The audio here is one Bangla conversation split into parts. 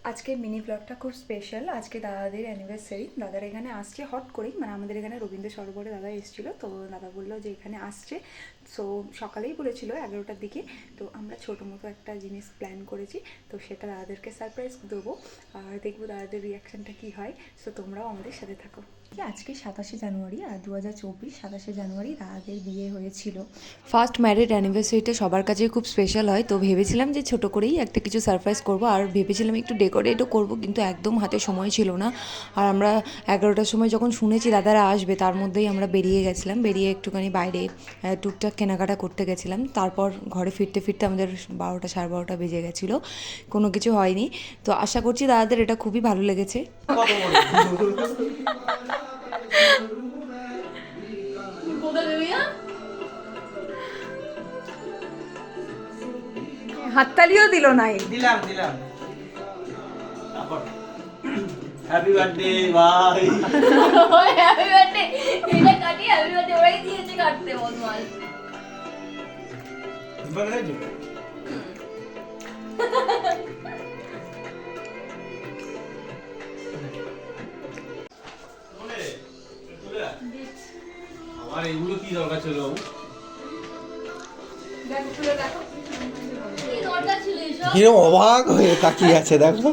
আজকে মিনি ব্লগটা খুব স্পেশাল। আজকে দাদাদের অ্যানিভার্সারি। দাদার এখানে আসছে হট করেই, মানে আমাদের এখানে রবীন্দ্র সরোবরে দাদা এসেছিলো, তো দাদা বললো যে এখানে আসছে। সো সকালেই বলেছিল 11টার দিকে। তো আমরা ছোটো মতো একটা জিনিস প্ল্যান করেছি, তো সেটা দাদাদেরকে সারপ্রাইজ দেবো, আর দেখবো দাদাদের রিয়াকশানটা কী হয়। সো তোমরাও আমাদের সাথে থাকো। আজকে 27শে জানুয়ারি, আর 2024 27শে জানুয়ারি দাদাদের বিয়ে হয়েছিল। ফার্স্ট ম্যারিড অ্যানিভার্সারিটা সবার কাছে খুব স্পেশাল হয়, তো ভেবেছিলাম যে ছোট করেই একটা কিছু সারপ্রাইজ করব, আর ভেবেছিলাম একটু ডেকোরেটও করব, কিন্তু একদম হাতে সময় ছিল না। আর আমরা 11টার সময় যখন শুনেছি দাদারা আসবে, তার মধ্যেই আমরা বেরিয়ে গেছিলাম। বেরিয়ে একটুখানি বাইরে টুকটাক কেনাকাটা করতে গেছিলাম। তারপর ঘরে ফিরতে ফিরতে আমাদের 12টা সাড়ে 12টা বেজে গেছিলো, কোনো কিছু হয়নি। তো আশা করছি দাদাদের এটা খুবই ভালো লেগেছে। হাততালিও দিল নাই। দিলাম হ্যাপি বার্থডে ভাই। ওই হ্যাপি বার্থডে এটা কাটি, হ্যাপি বার্থডে ওরাই দিয়েছে কাটতে বদমাস। বলে দাও। আমার এগুলো কি দরকার ছিল? দেখো খুলে দেখো কি দরকার ছিল এসব? কিরম অবাক হয়ে তাকিয়ে আছে দেখো।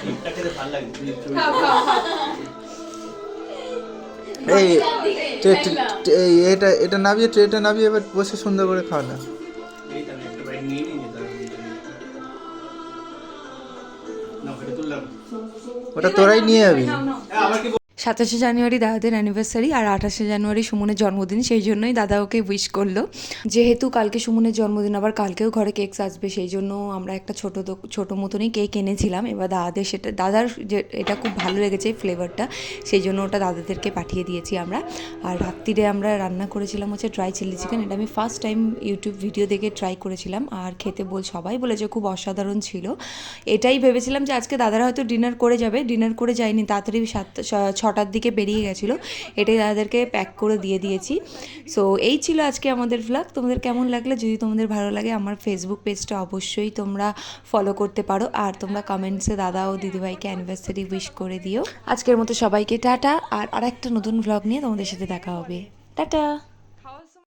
এটা খেতে ভালো লাগে। খাও খাও খাও। এই এটা নামিয়ে ট্রেটা নামিয়ে এবার বসে সুন্দর করে খাও না। এইটা একটা বাইট নিয়ে নিয়ে দাও। না এটা তুললাম। ওটা তোরাই নিয়ে যাবি। আবার কি 27শে জানুয়ারি দাদাদের অ্যানিভার্সারি, আর 28শে জানুয়ারি সুমনের জন্মদিন, সেই জন্যই দাদা ওকে উইশ করলো। যেহেতু কালকে সুমনের জন্মদিন, আবার কালকেও ঘরে কেক আসবে, সেই জন্য আমরা একটা ছোটো মতনই কেক এনেছিলাম। এবার দাদাদের দাদার যে এটা খুব ভালো লেগেছে ফ্লেভারটা, সেই জন্য ওটা দাদাদেরকে পাঠিয়ে দিয়েছি আমরা। আর রাত্রিরে আমরা রান্না করেছিলাম হচ্ছে ড্রাই চিলি চিকেন। এটা আমি ফার্স্ট টাইম ইউটিউব ভিডিও দেখে ট্রাই করেছিলাম, আর খেতে সবাই বলেছে খুব অসাধারণ ছিল। এটাই ভেবেছিলাম যে আজকে দাদারা হয়তো ডিনার করে যাবে, ডিনার করে যায়নি, তাড়াতাড়ি 6টার দিকে বেরিয়ে গেছিলো। এটাই দাদাদেরকে প্যাক করে দিয়ে দিয়েছি। সো এই ছিল আজকে আমাদের ভ্লগ। তোমাদের কেমন লাগলো? যদি তোমাদের ভালো লাগে আমার ফেসবুক পেজটা অবশ্যই তোমরা ফলো করতে পারো, আর তোমরা কমেন্টসে দাদা ও দিদিভাইকে অ্যানিভার্সারি উইশ করে দিও। আজকের মতো সবাইকে টাটা, আর আরেকটা নতুন ভ্লগ নিয়ে তোমাদের সাথে দেখা হবে। টাটা।